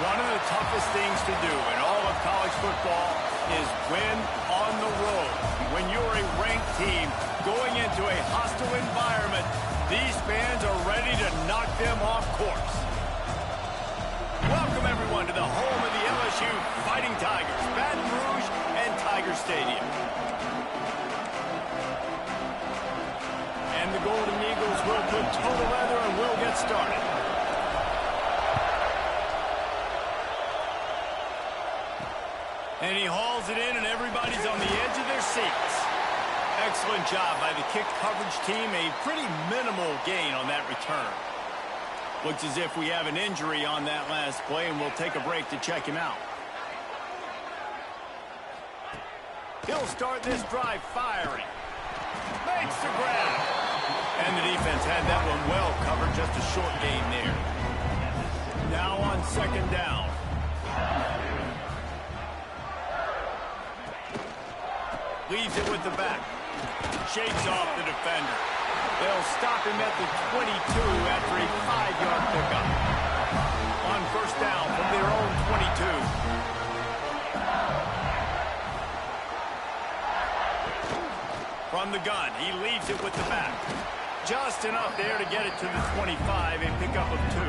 One of the toughest things to do in all of college football is win on the road. When you're a ranked team going into a hostile environment, these fans are ready to knock them off course. Welcome, everyone, to the home of the LSU Fighting Tigers, Baton Rouge and Tiger Stadium. And the Golden Eagles will put total leather and will get started. And he hauls it in, and everybody's on the edge of their seats. Excellent job by the kick coverage team. A pretty minimal gain on that return. Looks as if we have an injury on that last play, and we'll take a break to check him out. He'll start this drive firing. Makes the grab. And the defense had that one well covered, just a short gain there. Now on second down. Leaves it with the back. Shakes off the defender. They'll stop him at the 22 after a 5-yard pickup. On first down from their own 22. From the gun, he leaves it with the back. Just enough there to get it to the 25, a pickup of 2.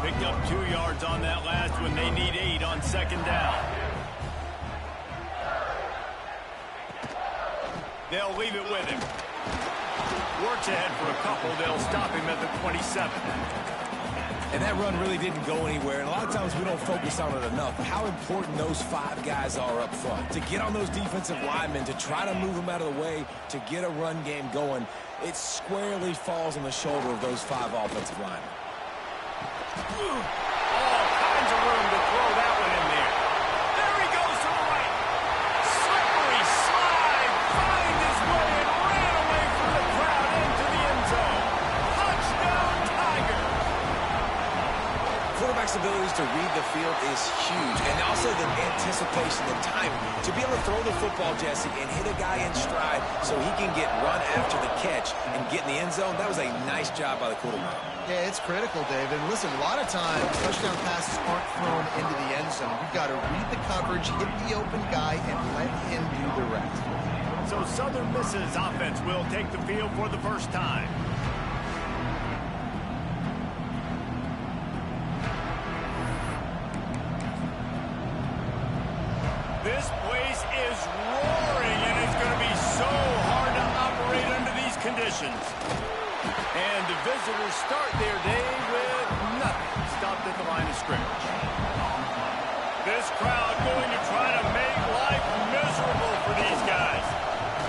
Picked up 2 yards on that last one. They need 8 on second down. They'll leave it with him. Works ahead for a couple. They'll stop him at the 27. And that run really didn't go anywhere. And a lot of times we don't focus on it enough. How important those 5 guys are up front. To get on those defensive linemen, to try to move them out of the way, to get a run game going, it squarely falls on the shoulder of those 5 offensive linemen. All kinds of room to throw that one in there. There he goes to the right. Slippery slide. Find his way and ran away from the crowd into the end zone. Touchdown, Tiger. Quarterback's abilities to read the field is huge, and also the anticipation, the timing. To be able to throw the football, Jesse, and hit a guy in stride so he can get run after the catch and get in the end zone, that was a nice job by the quarterback. Yeah, it's critical, David. And listen, a lot of times, touchdown passes aren't thrown into the end zone. You've got to read the coverage, hit the open guy, and let him do the rest. So Southern Miss's offense will take the field for the first time. This place is roaring, and it's going to be so hard to operate under these conditions. And the visitors start their day with nothing. Stopped at the line of scrimmage. This crowd going to try to make life miserable for these guys.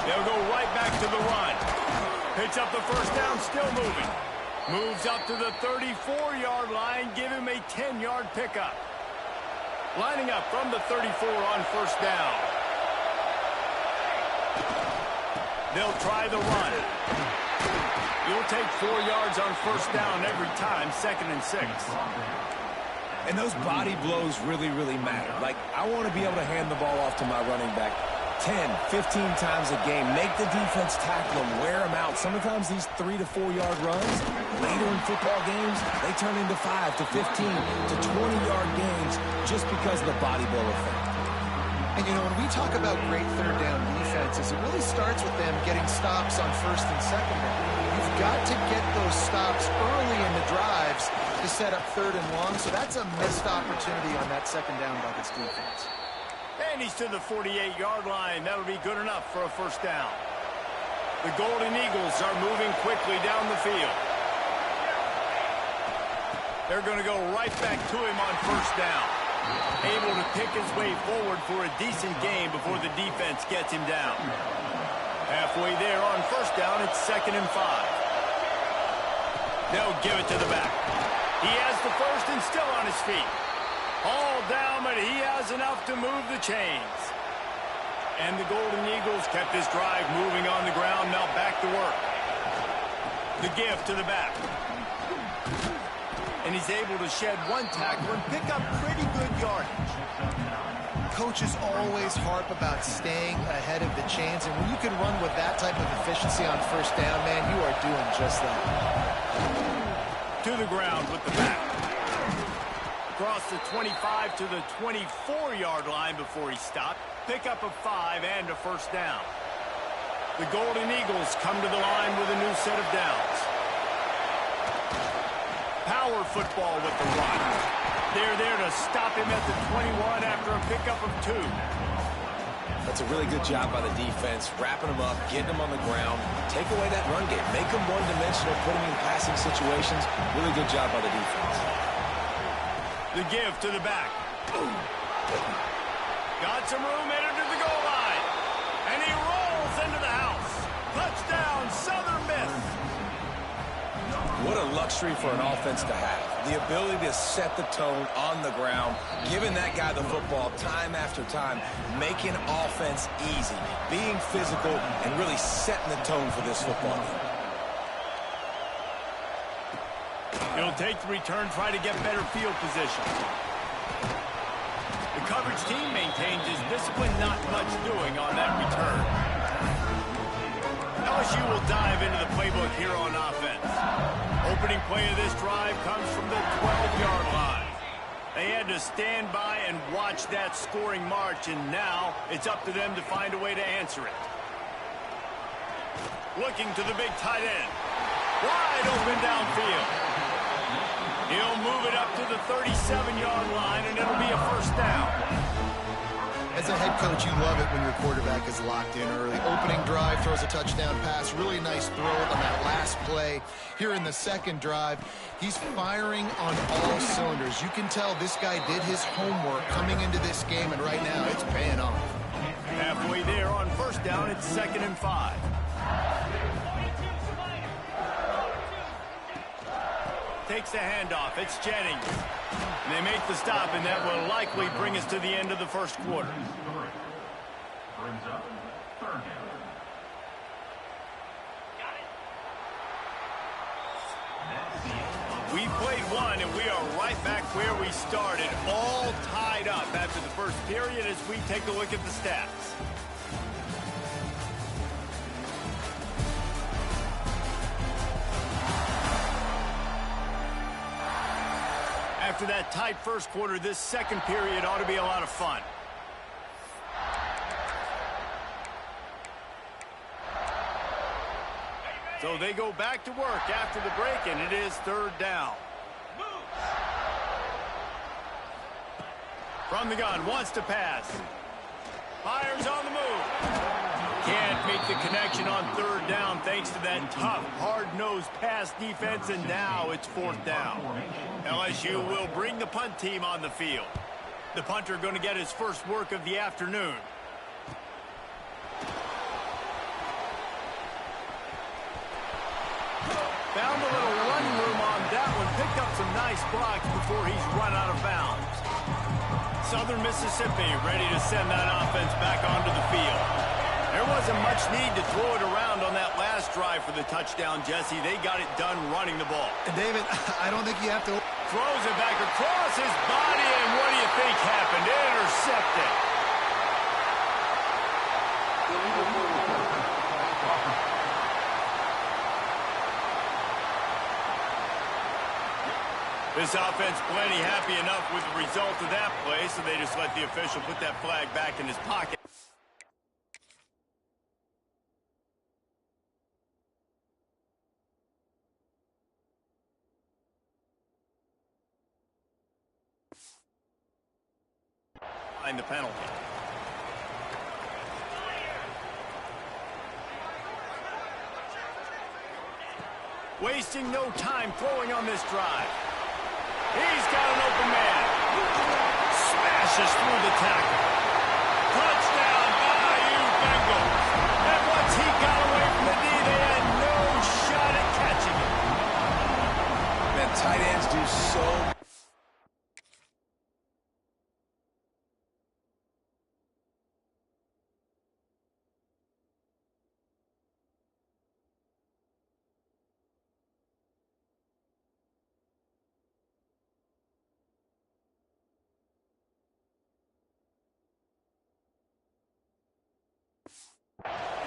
They'll go right back to the run. Picks up the first down, still moving. Moves up to the 34-yard line, give him a 10-yard pickup. Lining up from the 34 on first down. They'll try the run. You'll take 4 yards on first down every time, 2nd and 6. And those body blows really, really matter. Like, I want to be able to hand the ball off to my running back 10, 15 times a game. Make the defense tackle them, wear them out. Sometimes these 3 to 4 yard runs, later in football games, they turn into 5 to 15 to 20-yard gains just because of the body blow effect. And, you know, when we talk about great third down defenses, it really starts with them getting stops on first and second down. You've got to get those stops early in the drives to set up third and long, so that's a missed opportunity on that second down by this defense. And he's to the 48-yard line. That'll be good enough for a first down. The Golden Eagles are moving quickly down the field. They're going to go right back to him on first down. Able to pick his way forward for a decent gain before the defense gets him down. Halfway there on first down, it's 2nd and 5. They'll give it to the back. He has the first and still on his feet. All down, but he has enough to move the chains. And the Golden Eagles kept this drive moving on the ground. Now back to work. The give to the back. And he's able to shed 1 tackle and pick up pretty good yardage. Coaches always harp about staying ahead of the chains, and when you can run with that type of efficiency on first down, man, you are doing just that. To the ground with the back. across the 25 to the 24-yard line before he stopped. Pickup of 5 and a first down. The Golden Eagles come to the line with a new set of downs. Power football with the run. They're there to stop him at the 21 after a pickup of 2. That's a really good job by the defense, wrapping them up, getting them on the ground, take away that run game, make them one-dimensional, put them in passing situations. Really good job by the defense. The give to the back. Got some room, headed to the goal line. And he rolls into the house. Touchdown, Southern Miss. What a luxury for an offense to have. The ability to set the tone on the ground, giving that guy the football time after time, making offense easy, being physical, and really setting the tone for this football game. He'll take the return, try to get better field position. The coverage team maintains his discipline, not much doing on that return. LSU will dive into the playbook here on offense. Opening play of this drive comes from the 12-yard line. They had to stand by and watch that scoring march, and now it's up to them to find a way to answer it. Looking to the big tight end. Wide open downfield. He'll move it up to the 37-yard line, and it'll be a first down. As a head coach, you love it when your quarterback is locked in early. Opening drive, throws a touchdown pass. Really nice throw on that last play. Here in the second drive, he's firing on all cylinders. You can tell this guy did his homework coming into this game, and right now it's paying off. Halfway there on first down, it's 2nd and 5. Takes the handoff. It's Jennings. And they make the stop, and that will likely bring us to the end of the first quarter. Brings up 3rd down. We played one, and we are right back where we started, all tied up after the first period as we take a look at the stats. After that tight first quarter, this second period ought to be a lot of fun. So they go back to work after the break, and it is 3rd down. From the gun, wants to pass. Fires on the move. Can't make the connection on 3rd down thanks to that tough, hard-nosed pass defense, and now it's 4th down. LSU will bring the punt team on the field. The punter going to get his first work of the afternoon. Found a little running room on that one. Picked up some nice blocks before he's run out of bounds. Southern Mississippi ready to send that offense back onto the field. There wasn't much need to throw it around on that last drive for the touchdown, Jesse. They got it done running the ball. And David, I don't think you have to... Throws it back across his body, and what do you think happened? Intercepted. This offense plenty happy enough with the result of that play, so they just let the official put that flag back in his pocket. The penalty. Wasting no time throwing on this drive. He's got an open man. Smashes through the tackle. Touchdown, BYU Bengals. And once he got away from the D, they had no shot at catching him. Man, tight ends do so.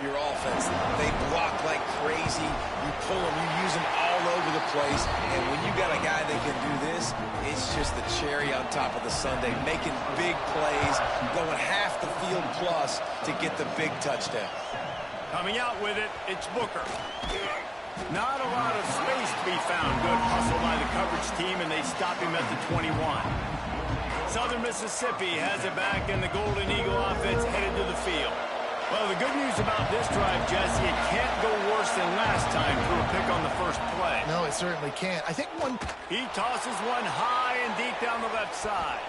Your offense, they block like crazy. You pull them, you use them all all over the place, and when you got a guy that can do this, it's just the cherry on top of the sundae, making big plays, going half the field plus to get the big touchdown. Coming out with it, it's Booker. Not a lot of space to be found. Good hustle by the coverage team, and they stop him at the 21. Southern Mississippi has it back, and the Golden Eagle offense headed to the field. Well, the good news about this drive, Jesse, it can't go worse than last time through a pick on the first play. No, it certainly can't. I think one... He tosses one high and deep down the left side.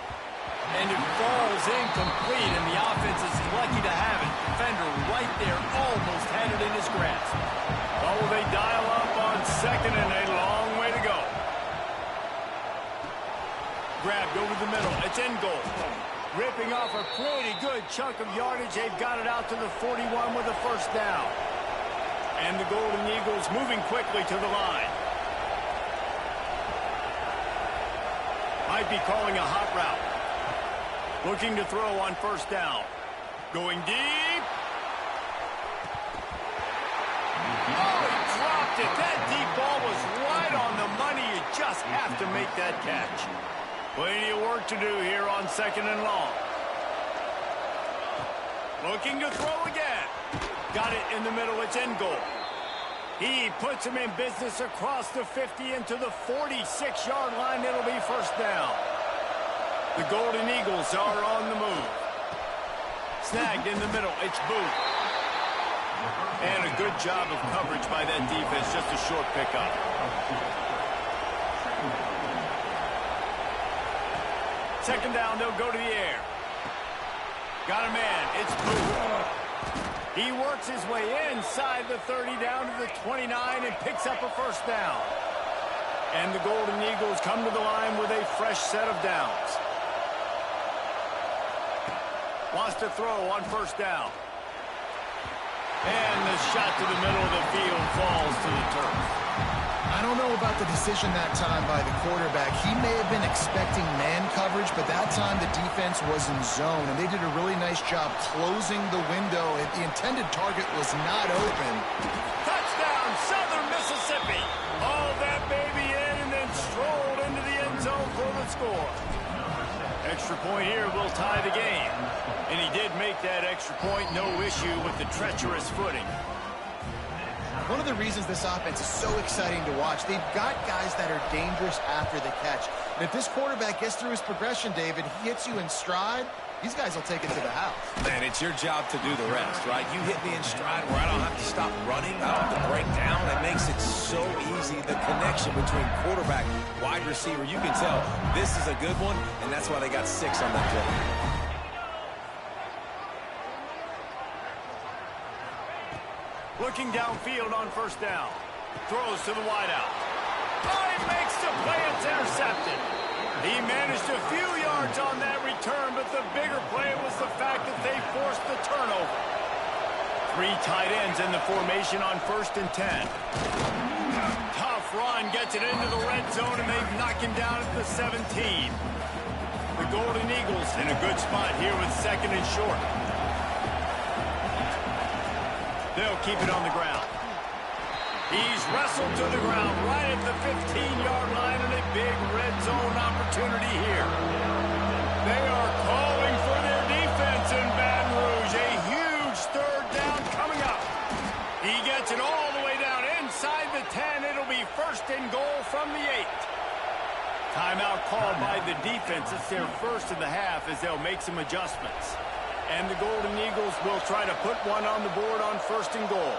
And it falls incomplete, and the offense is lucky to have it. Defender right there almost had it in his grasp. Oh, they dial up on second, and a long way to go. Grabbed over the middle. It's in goal. Ripping off a pretty good chunk of yardage. They've got it out to the 41 with a first down. And the Golden Eagles moving quickly to the line. Might be calling a hot route. Looking to throw on first down. Going deep. Oh, he dropped it. That deep ball was right on the money. You just have to make that catch. Plenty of work to do here on second and long. Looking to throw again. Got it in the middle. It's in goal. He puts him in business across the 50 into the 46-yard line. It'll be first down. The Golden Eagles are on the move. Snagged in the middle. It's Booth. And a good job of coverage by that defense. Just a short pickup. Second down, they'll go to the air. Got a man. It's Booth. He works his way inside the 30 down to the 29 and picks up a first down. And the Golden Eagles come to the line with a fresh set of downs. Wants to throw on first down. And the shot to the middle of the field falls to the turf. I don't know about the decision that time by the quarterback. He may have been expecting man coverage, but that time the defense was in zone, and they did a really nice job closing the window. The intended target was not open. Touchdown, Southern Mississippi. Hauled that baby in and then strolled into the end zone for the score. Extra point here will tie the game. And he did make that extra point, no issue with the treacherous footing. One of the reasons this offense is so exciting to watch, they've got guys that are dangerous after the catch. And if this quarterback gets through his progression, David, he hits you in stride, these guys will take it to the house. Man, it's your job to do the rest, right? You hit me in stride where I don't have to stop running. I don't have to break down. It makes it so easy. The connection between quarterback, wide receiver, you can tell this is a good one, and that's why they got 6 on that play. Looking downfield on first down. Throws to the wideout. Oh, he makes the play. It's intercepted. He managed a few yards on that return, but the bigger play was the fact that they forced the turnover. 3 tight ends in the formation on first and 10. Tough run gets it into the red zone, and they knock him down at the 17. The Golden Eagles in a good spot here with second and short. They'll keep it on the ground. He's wrestled to the ground right at the 15-yard line, and a big red zone opportunity here. They are calling for their defense in Baton Rouge. A huge third down coming up. He gets it all the way down inside the 10. It'll be first and goal from the 8. Timeout called by the defense. It's their first of the half as they'll make some adjustments. And the Golden Eagles will try to put one on the board on first and goal.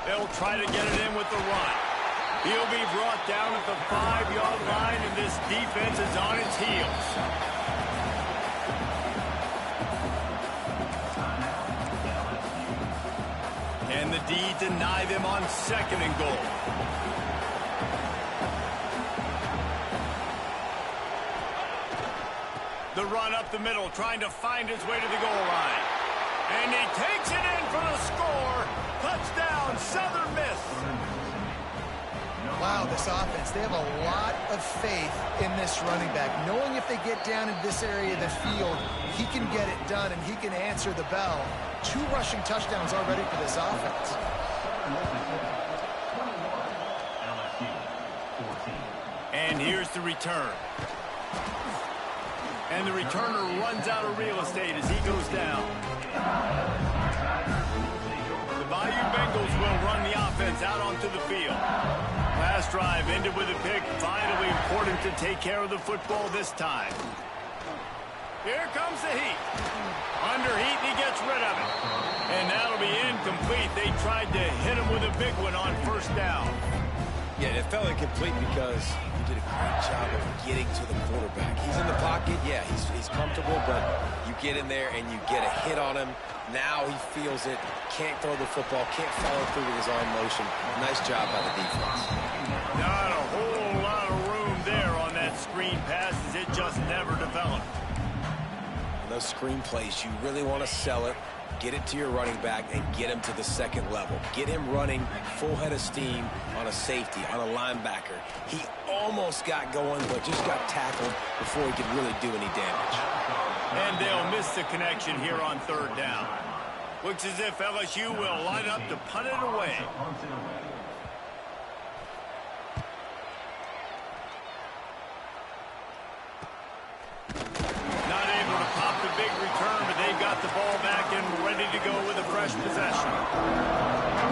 They'll try to get it in with the run. He'll be brought down at the 5-yard line, and this defense is on its heels. Can the D deny them on second and goal? The run up the middle, trying to find his way to the goal line. And he takes it in for the score. Touchdown, Southern Miss. Wow, this offense, they have a lot of faith in this running back, knowing if they get down in this area of the field, he can get it done and he can answer the bell. 2 rushing touchdowns already for this offense. And here's the return. And the returner runs out of real estate as he goes down. The Bayou Bengals will run the offense out onto the field. Last drive ended with a pick. Vitally important to take care of the football this time. Here comes the heat. Under heat, and he gets rid of it. And that'll be incomplete. They tried to hit him with a big one on first down. Yeah, it fell incomplete because he did a great job of getting to the quarterback. He's in the pocket. Yeah, he's comfortable, but you get in there and you get a hit on him. Now he feels it. Can't throw the football. Can't follow through with his arm motion. Nice job by the defense. Not a whole lot of room there on that screen pass as it just never developed. Those screen plays, you really want to sell it, get it to your running back, and get him to the second level. Get him running full head of steam on a safety, on a linebacker. He almost got going, but just got tackled before he could really do any damage. And they'll miss the connection here on third down. Looks as if LSU will line up to punt it away. Big return, but they've got the ball back and ready to go with a fresh possession.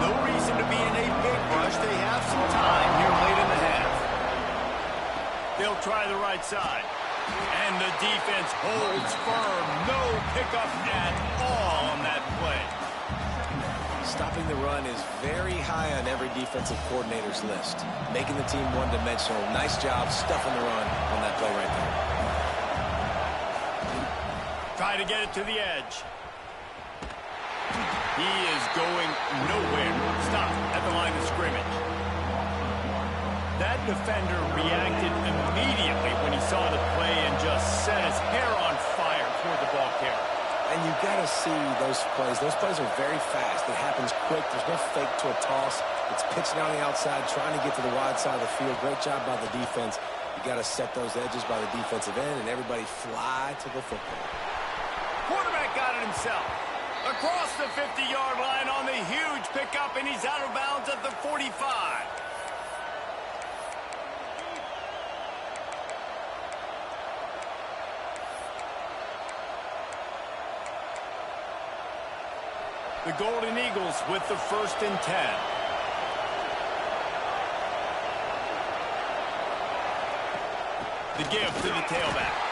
No reason to be in a big rush. They have some time here late in the half. They'll try the right side. And the defense holds firm. No pickup at all on that play. Stopping the run is very high on every defensive coordinator's list. Making the team one-dimensional. Nice job stuffing the run on that play right there. Try to get it to the edge. He is going nowhere. Stop at the line of scrimmage. That defender reacted immediately when he saw the play and just set his hair on fire toward the ball carrier. And you've got to see those plays. Those plays are very fast. It happens quick. There's no fake to a toss. It's pitching on the outside, trying to get to the wide side of the field. Great job by the defense. You got to set those edges by the defensive end, and everybody fly to the football. Quarterback got it himself. Across the 50-yard line on the huge pickup, and he's out of bounds at the 45. The Golden Eagles with the 1st and 10. The give to the tailback.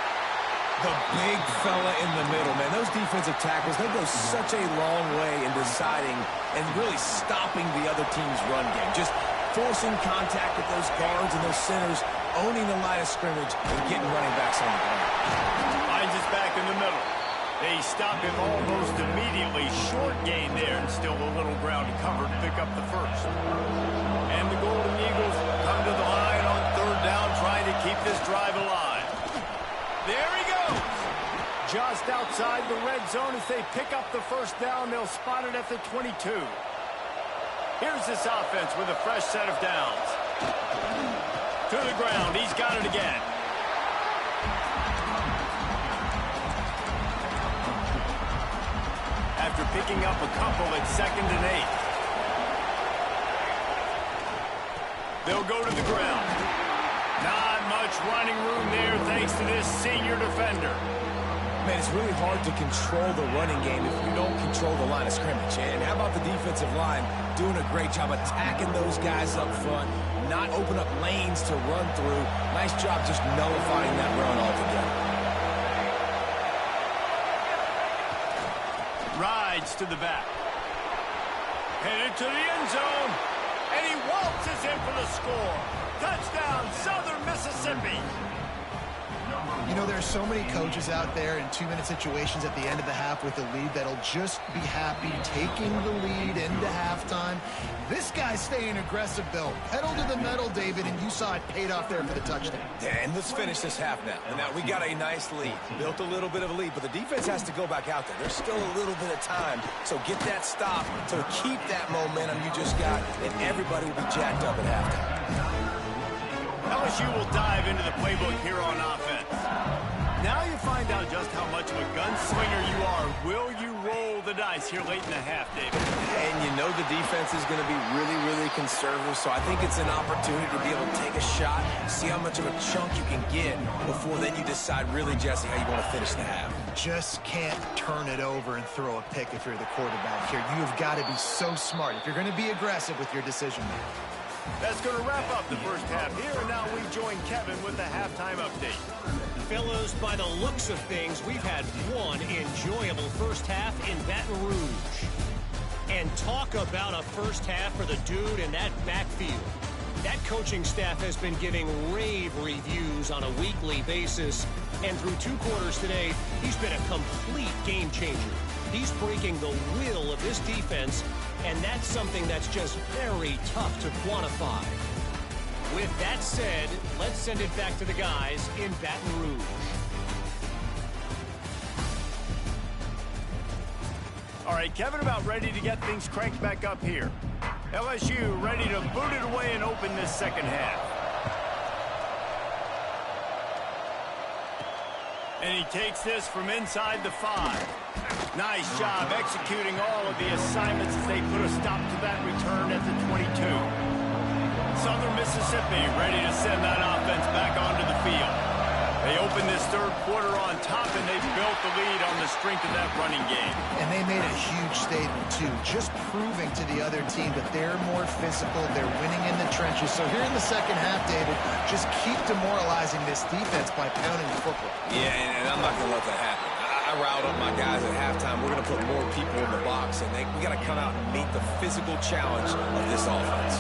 The big fella in the middle, man. Those defensive tackles, they go such a long way in deciding and really stopping the other team's run game. Just forcing contact with those guards and those centers, owning the line of scrimmage, and getting running backs on the ground. Finds his back in the middle. They stop him almost immediately. Short gain there and still a little ground to cover to pick up the first. And the Golden Eagles come to the line on third down, trying to keep this drive alive. There he goes. Just outside the red zone as they pick up the first down. They'll spot it at the 22. Here's this offense with a fresh set of downs. To the ground. He's got it again. After picking up a couple at 2nd and 8. They'll go to the ground. Not much running room there thanks to this senior defender. Man, it's really hard to control the running game if you don't control the line of scrimmage. And how about the defensive line doing a great job attacking those guys up front, not open up lanes to run through. Nice job just nullifying that run altogether. Rides to the back. Headed to the end zone. And he waltzes in for the score. Touchdown, Southern Mississippi. You know, there are so many coaches out there in 2-minute situations at the end of the half with a lead that'll just be happy taking the lead into halftime. This guy's staying aggressive, though. Pedal to the metal, David, and you saw it paid off there for the touchdown. Yeah, and let's finish this half now. Now, we got a nice lead. Built a little bit of a lead, but the defense has to go back out there. There's still a little bit of time, so get that stop to keep that momentum you just got, and everybody will be jacked up at halftime. LSU will dive into the playbook here on offense. Now you find out just how much of a gunslinger you are. Will you roll the dice? guys here late in the half, David. And you know the defense is going to be really, really conservative, so I think it's an opportunity to be able to take a shot, see how much of a chunk you can get before then you decide really, Jesse, how you want to finish the half. Just can't turn it over and throw a pick if you're the quarterback here. You have got to be so smart if you're going to be aggressive with your decision-making. That's going to wrap up the first half here, and now we join Kevin with the halftime update. Fellows, by the looks of things, we've had one enjoyable first half in Baton Rouge. And talk about a first half for the dude in that backfield. That coaching staff has been giving rave reviews on a weekly basis. And through 2 quarters today, he's been a complete game changer. He's breaking the will of this defense, and that's something that's just very tough to quantify. With that said, let's send it back to the guys in Baton Rouge. All right, Kevin, about ready to get things cranked back up here. LSU ready to boot it away and open this second half. And he takes this from inside the 5. Nice job executing all of the assignments as they put a stop to that return at the 22. Southern Mississippi ready to send that offense back onto the field. They open this third quarter on top, and they've built the lead on the strength of that running game. And they made a huge statement, too, just proving to the other team that they're more physical, they're winning in the trenches. So here in the second half, David, just keep demoralizing this defense by pounding the football. Yeah, and I'm not going to let that happen. I riled up my guys at halftime. We're going to put more people in the box, and we got to come out and meet the physical challenge of this offense.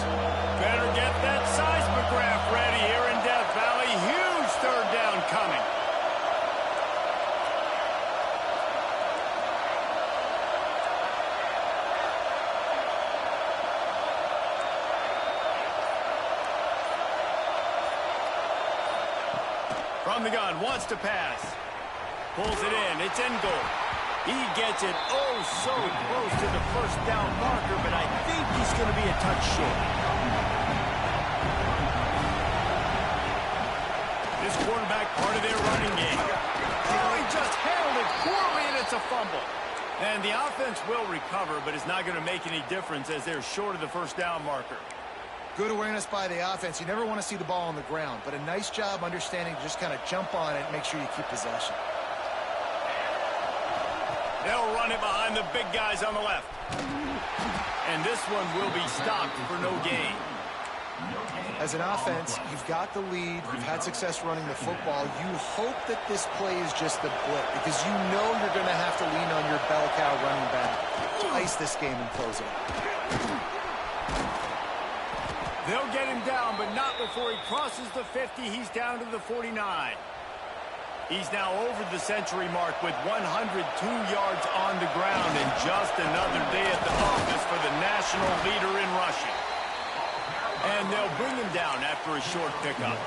Better get that seismograph ready here in Death Valley. Huge third down coming. From the gun, wants to pass. Pulls it in. It's in goal. He gets it oh so close to the first down marker, but I think he's going to be a touch short. This quarterback part of their running game. Oh, he just handled it poorly, and it's a fumble. And the offense will recover, but it's not going to make any difference as they're short of the first down marker. Good awareness by the offense. You never want to see the ball on the ground, but a nice job understanding to just kind of jump on it and make sure you keep possession. They'll run it behind the big guys on the left. And this one will be stopped for no gain. As an offense, you've got the lead. You've had success running the football. You hope that this play is just a blip because you know you're going to have to lean on your bell cow running back to ice this game and close it. They'll get him down, but not before he crosses the 50. He's down to the 49. He's now over the century mark with 102 yards on the ground, and just another day at the office for the national leader in rushing. And they'll bring him down after a short pickup.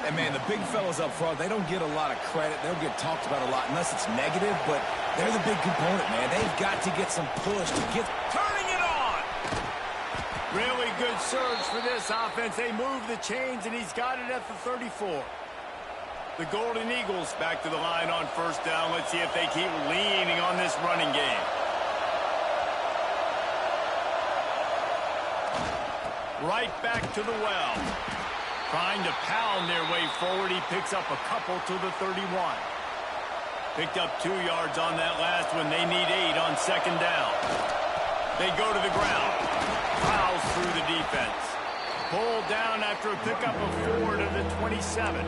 And, man, the big fellas up front, they don't get a lot of credit. They'll get talked about a lot unless it's negative, but they're the big component, man. They've got to get some push to get... Turning it on! Really good surge for this offense. They move the chains, and he's got it at the 34. The Golden Eagles back to the line on first down. Let's see if they keep leaning on this running game. Right back to the well. Trying to pound their way forward. He picks up a couple to the 31. Picked up 2 yards on that last one. They need 8 on second down. They go to the ground. Plows through the defense. Pulled down after a pickup of 4 to the 27.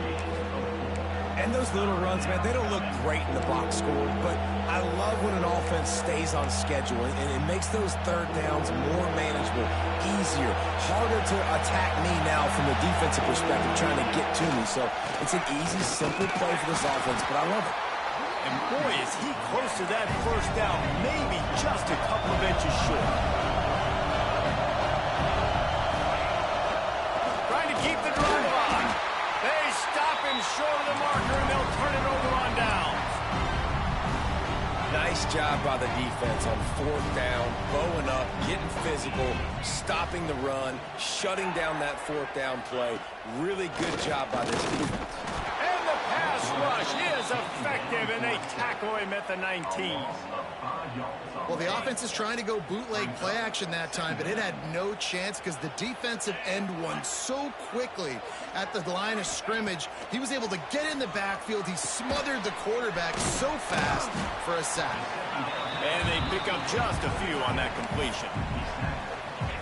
And those little runs, man, they don't look great in the box score, but I love when an offense stays on schedule, and it makes those third downs more manageable, easier, harder to attack me now from the defensive perspective, trying to get to me. So it's an easy, simple play for this offense, but I love it. And boy, is he close to that first down, maybe just a couple of inches short. Trying to keep the drive on. They stop him short of the marker, and they'll turn it over on downs. Nice job by the defense on fourth down, bowing up, getting physical, stopping the run, shutting down that fourth down play. Really good job by this defense. And the pass pass rush is effective, and they tackle him at the 19. Well, the offense is trying to go bootleg play action that time, but it had no chance because the defensive end won so quickly at the line of scrimmage. He was able to get in the backfield. He smothered the quarterback so fast for a sack. And they pick up just a few on that completion.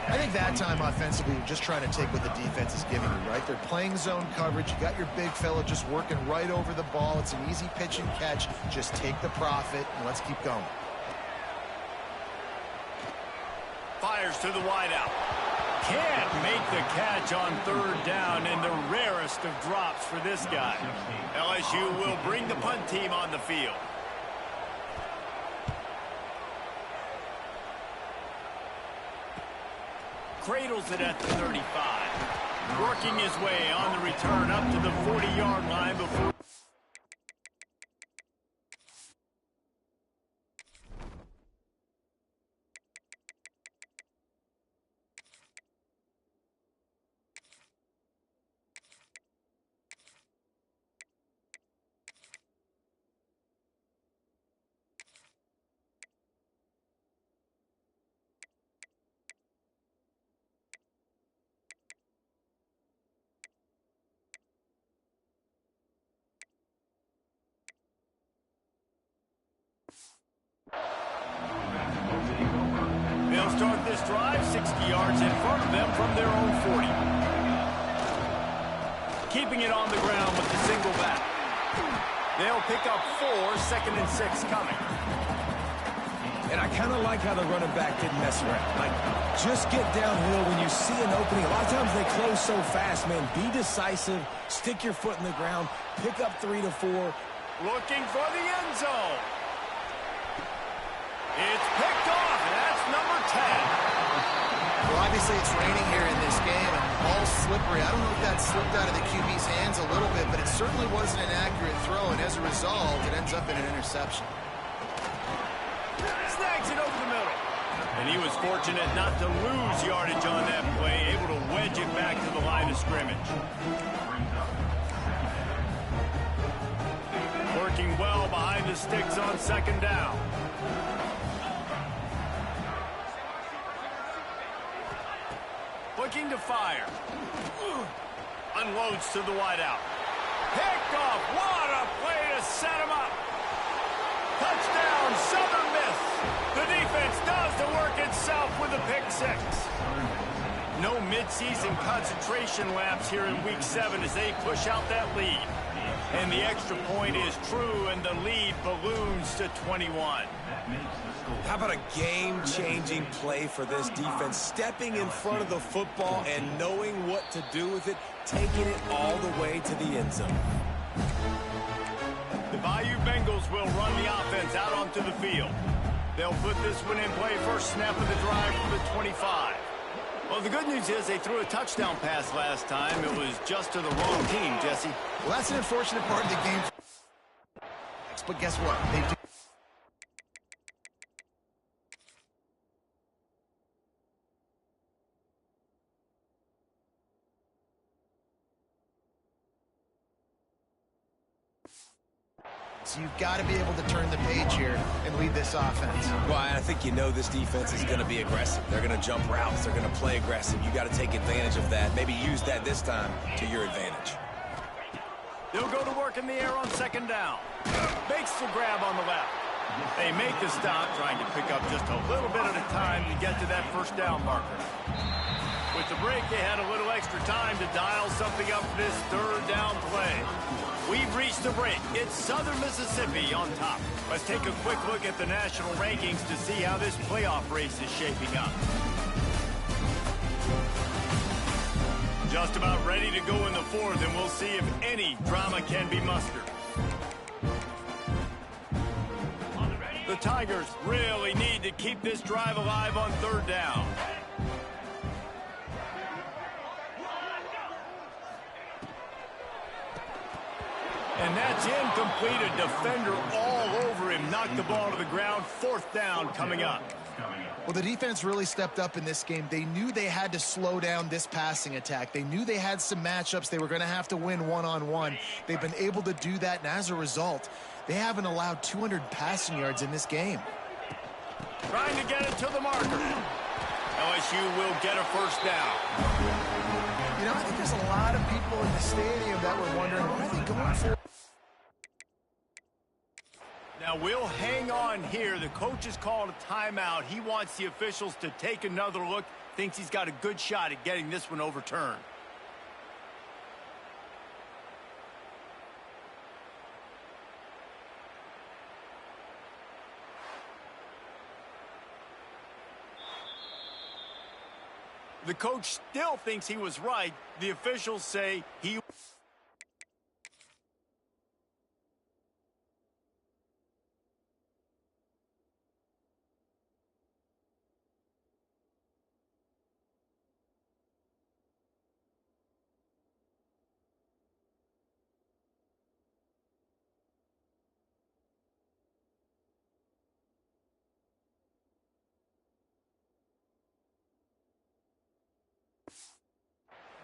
I think that time offensively, you're just trying to take what the defense is giving you, right? They're playing zone coverage. You got your big fella just working right over the ball. It's an easy pitch and catch. Just take the profit, and let's keep going. Fires to the wideout. Can't make the catch on third down, and the rarest of drops for this guy. LSU will bring the punt team on the field. Cradles it at the 35. Working his way on the return up to the 40-yard line before... They'll start this drive 60 yards in front of them from their own 40. Keeping it on the ground with the single back. They'll pick up 4, 2nd and 6 coming. And I kind of like how the running back didn't mess around. Like, just get downhill when you see an opening. A lot of times they close so fast, man. Be decisive. Stick your foot in the ground. Pick up 3 to 4. Looking for the end zone. It's picked off, and that's number 10. Well, obviously it's raining here in this game, and ball's slippery. I don't know if that slipped out of the QB's hands a little bit, but it certainly wasn't an accurate throw, and as a result, it ends up in an interception. Snags it over the middle. And he was fortunate not to lose yardage on that play, able to wedge it back to the line of scrimmage. Working well behind the sticks on 2nd down. Looking to fire. Unloads to the wideout. Picked off. What a play to set him up. Touchdown, Southern Miss. The defense does the work itself with a pick 6. No midseason concentration lapse here in Week 7 as they push out that lead. And the extra point is true, and the lead balloons to 21. How about a game-changing play for this defense? Stepping in front of the football and knowing what to do with it, taking it all the way to the end zone. The Bayou Bengals will run the offense out onto the field. They'll put this one in play first snap of the drive for the 25. Well, the good news is they threw a touchdown pass last time. It was just to the wrong team, Jesse. Well, that's an unfortunate part of the game. But guess what? They do. So you've got to be able to turn the page here and lead this offense. Well, I think you know this defense is going to be aggressive. They're going to jump routes. They're going to play aggressive. You got to take advantage of that. Maybe use that this time to your advantage. They'll go to work in the air on 2nd down. Makes the grab on the left. They make the stop, trying to pick up just a little bit at a time to get to that first down marker. With the break, they had a little extra time to dial something up for this 3rd down play. We've reached the break. It's Southern Mississippi on top. Let's take a quick look at the national rankings to see how this playoff race is shaping up. Just about ready to go in the 4th, and we'll see if any drama can be mustered. The Tigers really need to keep this drive alive on 3rd down. And that It's incomplete. A defender all over him. Knocked the ball to the ground. 4th down coming up. Well, the defense really stepped up in this game. They knew they had to slow down this passing attack. They knew they had some matchups they were going to have to win one-on-one. They've been able to do that, and as a result, they haven't allowed 200 passing yards in this game. Trying to get it to the marker. LSU will get a 1st down. You know, I think there's a lot of people in the stadium that were wondering, why are they going for it? Now, we'll hang on here. The coach has called a timeout. He wants the officials to take another look. Thinks he's got a good shot at getting this one overturned. The coach still thinks he was right. The officials say he...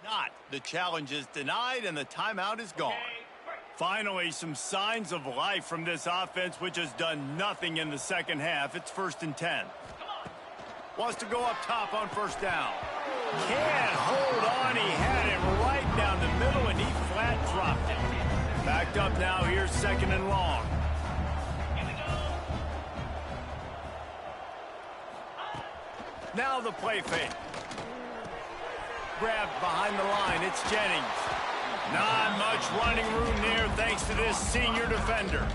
not. The challenge is denied and the timeout is gone. Finally, some signs of life from this offense, which has done nothing in the second half. It's 1st and 10. Wants to go up top on 1st down. Can't hold on. He had him right down the middle and he flat dropped it. Backed up now. Here's 2nd and long. Now the play fake. Grabbed behind the line. It's Jennings. Not much running room there thanks to this senior defender.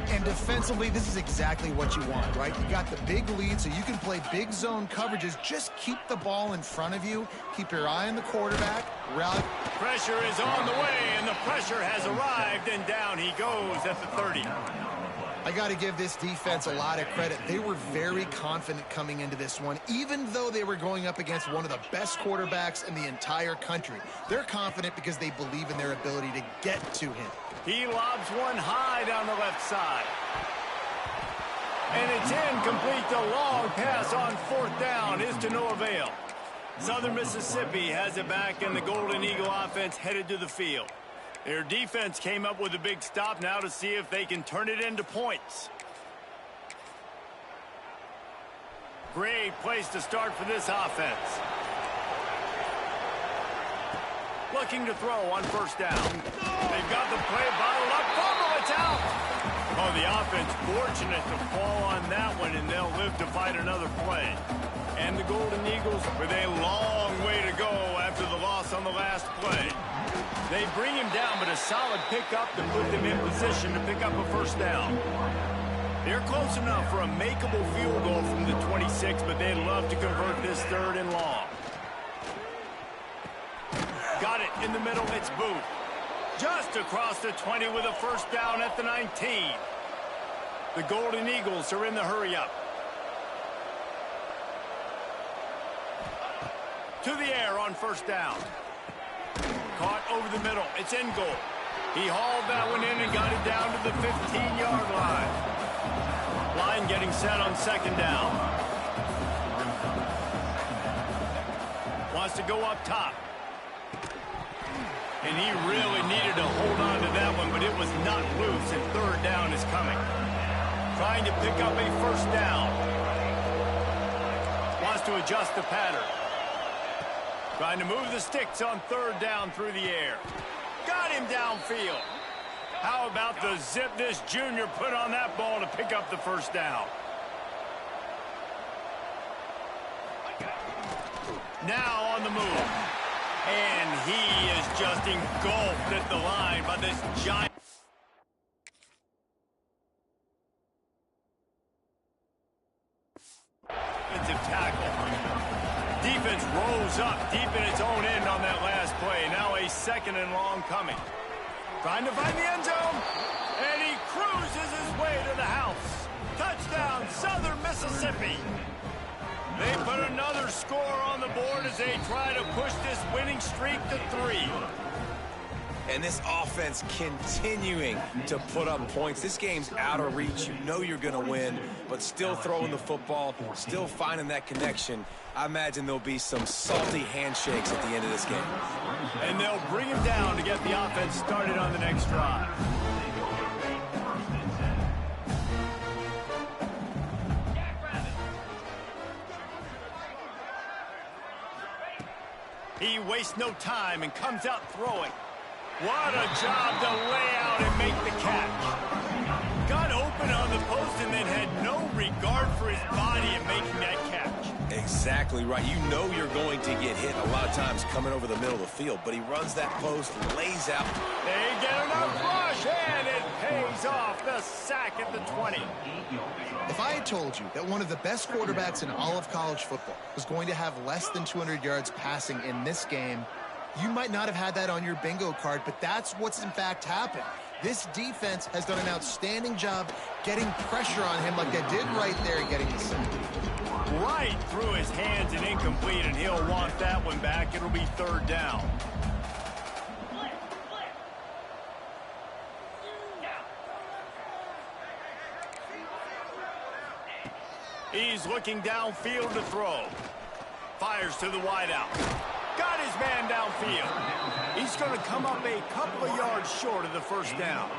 And defensively, this is exactly what you want, right? You got the big lead, so you can play big zone coverages. Just keep the ball in front of you. Keep your eye on the quarterback. Pressure is on the way, and the pressure has arrived, and down he goes at the 30. I got to give this defense a lot of credit. They were very confident coming into this one, even though they were going up against one of the best quarterbacks in the entire country. They're confident because they believe in their ability to get to him. He lobs one high down the left side. And it's incomplete. The long pass on 4th down is to no avail. Southern Mississippi has it back, and the Golden Eagle offense headed to the field. Their defense came up with a big stop now to see if they can turn it into points. Great place to start for this offense. Looking to throw on 1st down. They've got the play bottled up. Fumble, it's out. Oh, the offense fortunate to fall on that one, and they'll live to fight another play. And the Golden Eagles with a long way to go after the loss on the last play. They bring him down, but a solid pickup to put them in position to pick up a 1st down. They're close enough for a makeable field goal from the 26, but they'd love to convert this 3rd and long. Got it in the middle. It's Booth. Just across the 20 with a 1st down at the 19. The Golden Eagles are in the hurry-up. To the air on 1st down. Caught over the middle. It's in goal. He hauled that one in and got it down to the 15-yard line. Line getting set on 2nd down. Wants to go up top. And he really needed to hold on to that one, but it was not loose, and 3rd down is coming. Trying to pick up a 1st down. Wants to adjust the pattern. Trying to move the sticks on 3rd down through the air. Got him downfield. How about the zip this junior put on that ball to pick up the 1st down? Now on the move. And he is just engulfed at the line by this giant. Defensive tackle. Defense rose up deep in its own end on that last play. Now a 2nd and long coming. Trying to find the end zone. And he cruises his way to the house. Touchdown, Southern Mississippi. They put another score on the board as they try to push this winning streak to 3. And this offense continuing to put up points. This game's out of reach. You know you're going to win, but still throwing the football, still finding that connection. I imagine there'll be some salty handshakes at the end of this game. And they'll bring him down to get the offense started on the next drive. He wastes no time and comes out throwing. What a job to lay out and make the catch. Got open on the post and then had no regard for his body in making that catch. Exactly right. You know you're going to get hit a lot of times coming over the middle of the field, but he runs that post, lays out. They get enough rush, and it pays off. The sack at the 20. If I had told you that one of the best quarterbacks in all of college football was going to have less than 200 yards passing in this game, you might not have had that on your bingo card, but that's what's in fact happened. This defense has done an outstanding job getting pressure on him like they did right there and getting the sack. Right through his hands and incomplete, and he'll want that one back. It'll be third down. He's looking downfield to throw. Fires to the wideout. Got his man downfield. He's going to come up a couple of yards short of the first down.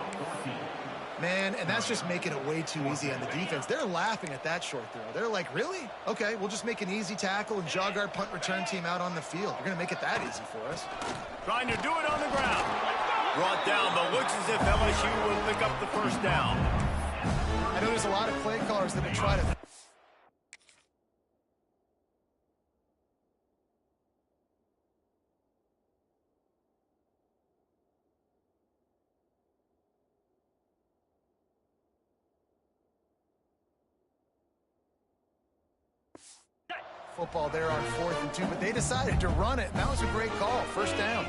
Man, and that's just making it way too easy on the defense. They're laughing at that short throw. They're like, really? Okay, we'll just make an easy tackle and jog our punt return team out on the field. You're going to make it that easy for us. Trying to do it on the ground. Brought down, but looks as if LSU will pick up the first down. I know there's a lot of play callers that would try to... football there on 4th and 2, but they decided to run it, and that was a great call. First down.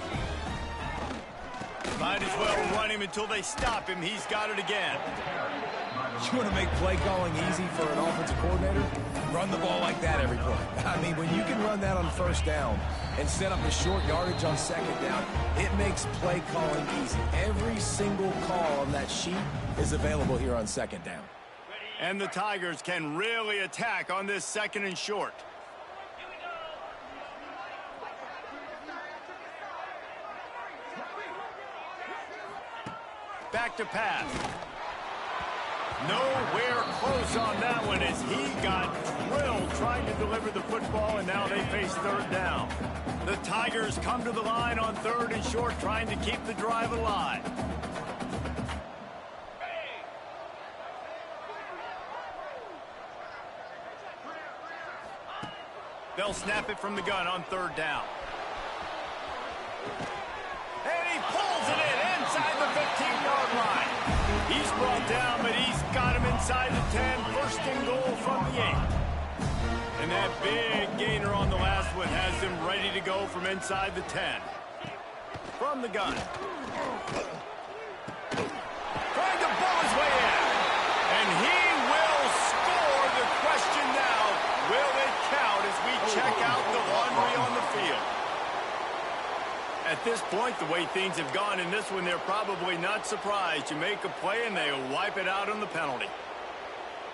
Might as well run him until they stop him. He's got it again. You want to make play calling easy for an offensive coordinator? Run the ball like that every play. I mean, when you can run that on first down and set up a short yardage on second down, it makes play calling easy. Every single call on that sheet is available here on second down. And the Tigers can really attack on this second and short. Back to pass. Nowhere close on that one as he got drilled trying to deliver the football, and now they face third down. The Tigers come to the line on third and short, trying to keep the drive alive. They'll snap it from the gun on third down. And he pulls it in inside the 15-yard line. He's brought down, but he's got him inside the 10. First and goal from the 8. And that big gainer on the last one has him ready to go from inside the 10. From the gun. Trying to pull his way in. And he will score. The question now, will it count as we check out the laundry on the field? At this point, the way things have gone in this one, they're probably not surprised. You make a play and they'll wipe it out on the penalty.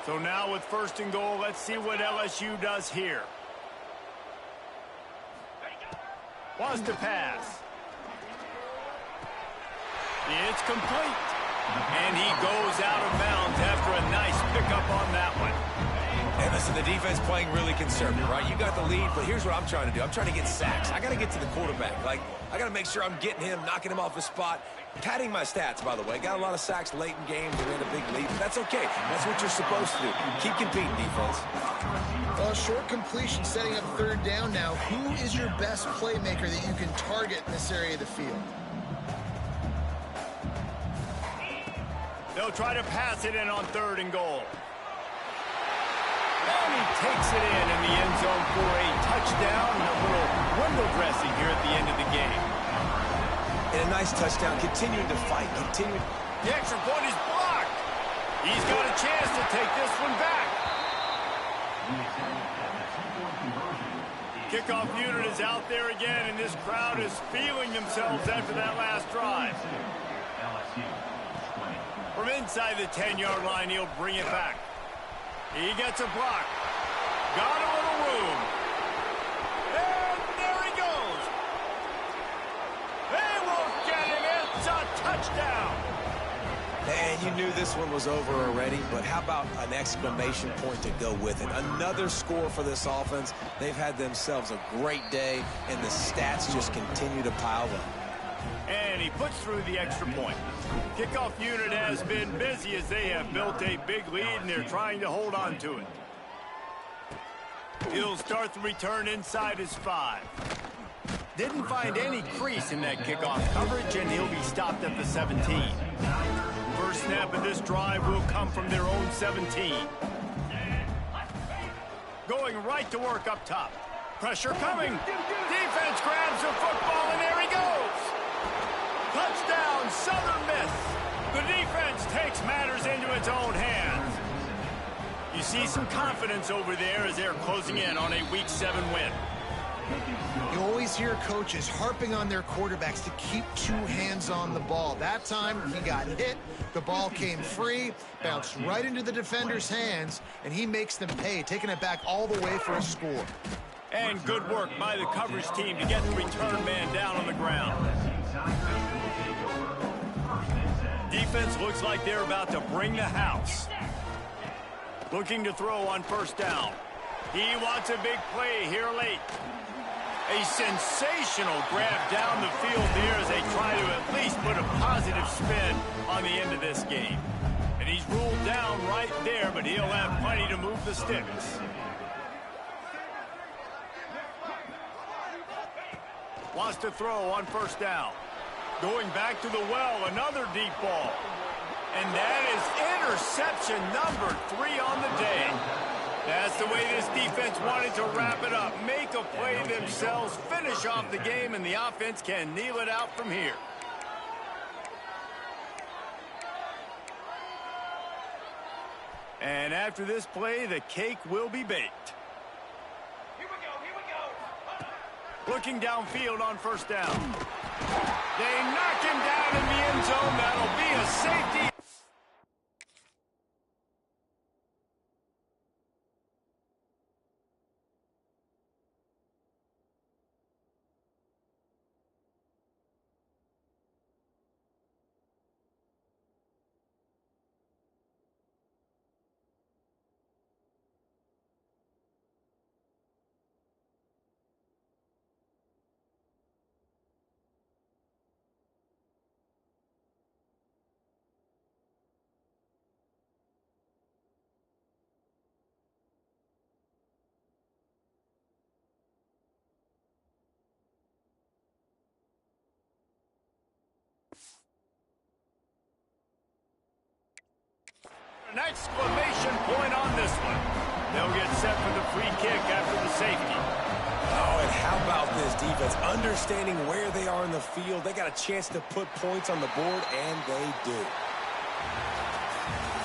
So now with first and goal, let's see what LSU does here. Wants to pass. It's complete. And he goes out of bounds after a nice pickup on that one. And listen, the defense playing really conservative, right? You got the lead, but here's what I'm trying to do. I'm trying to get sacks. I got to get to the quarterback. Like, I got to make sure I'm getting him, knocking him off his spot. Padding my stats, by the way. Got a lot of sacks late in games and we had a big lead. But that's okay. That's what you're supposed to do. Keep competing, defense. Short completion setting up third down now. Who is your best playmaker that you can target in this area of the field? They'll try to pass it in on third and goal. And he takes it in the end zone for a touchdown and a little window dressing here at the end of the game. And a nice touchdown, continuing to fight, continuing. The extra point is blocked. He's got a chance to take this one back. Kickoff unit is out there again, and this crowd is feeling themselves after that last drive. LSU 20. From inside the 10-yard line, he'll bring it back. He gets a block. Got a little room. And there he goes. They won't get him. It's a touchdown. And you knew this one was over already, but how about an exclamation point to go with it? Another score for this offense. They've had themselves a great day, and the stats just continue to pile up. And he puts through the extra point. Kickoff unit has been busy as they have built a big lead, and they're trying to hold on to it. He'll start the return inside his 5. Didn't find any crease in that kickoff coverage, and he'll be stopped at the 17. First snap of this drive will come from their own 17. Going right to work up top. Pressure coming. Defense grabs the football, and there he goes. Touchdown, Southern Miss. The defense takes matters into its own hands. You see some confidence over there as they're closing in on a Week 7 win. You always hear coaches harping on their quarterbacks to keep 2 hands on the ball. That time, he got hit. The ball came free, bounced right into the defender's hands, and he makes them pay, taking it back all the way for a score. And good work by the coverage team to get the return man down on the ground. Defense looks like they're about to bring the house. Looking to throw on first down. He wants a big play here late. A sensational grab down the field here as they try to at least put a positive spin on the end of this game. And he's ruled down right there, but he'll have plenty to move the sticks. Wants to throw on first down. Going back to the well, another deep ball. And that is interception number 3 on the day. That's the way this defense wanted to wrap it up. Make a play themselves, finish off the game, and the offense can kneel it out from here. And after this play, the cake will be baked. Here we go. Looking downfield on first down. They knock him down in the end zone. That'll be a safety. An exclamation point on this one. They'll get set for the free kick after the safety. Oh, and how about this defense? Understanding where they are in the field. They got a chance to put points on the board, and they do.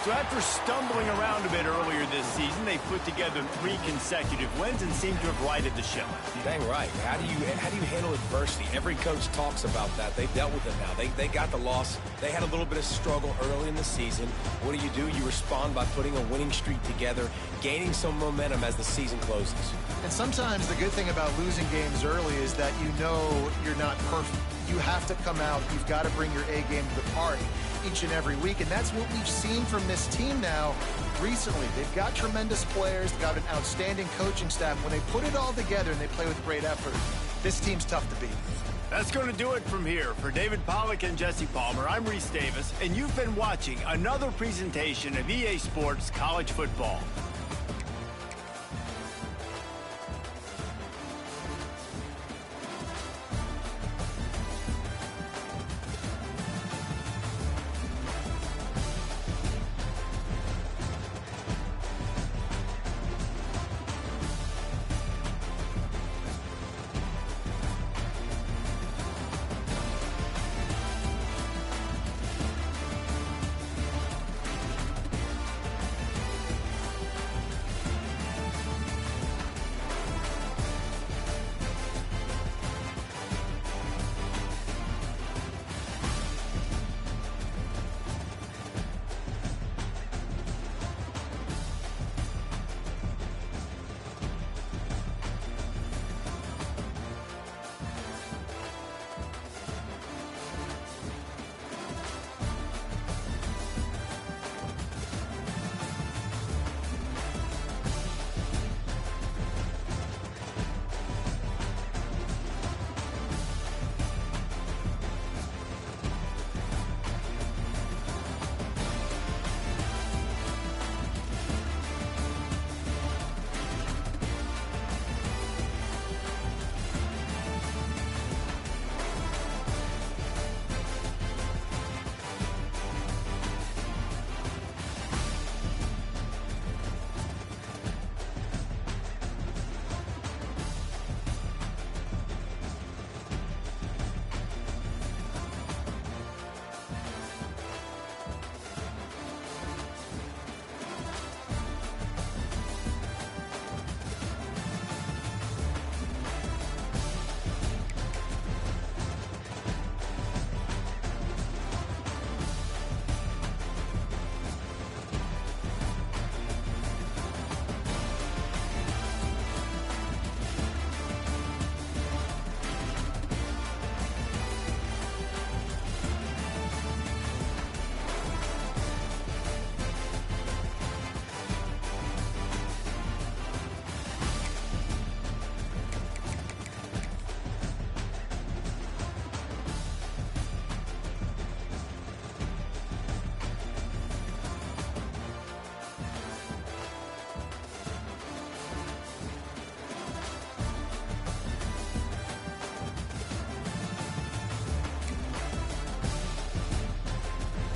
So after stumbling around a bit earlier this season, they put together 3 consecutive wins and seem to have righted the ship. Dang right. How do you handle adversity? Every coach talks about that. They've dealt with it now. They got the loss. They had a little bit of struggle early in the season. What do? You respond by putting a winning streak together, gaining some momentum as the season closes. And sometimes the good thing about losing games early is that you know you're not perfect. You have to come out. You've got to bring your A game to the party each and every week, and that's what we've seen from this team now recently. They've got tremendous players, they've got an outstanding coaching staff. When they put it all together and they play with great effort, this team's tough to beat. That's going to do it from here. For David Pollack and Jesse Palmer, I'm Reese Davis, and you've been watching another presentation of EA Sports College Football.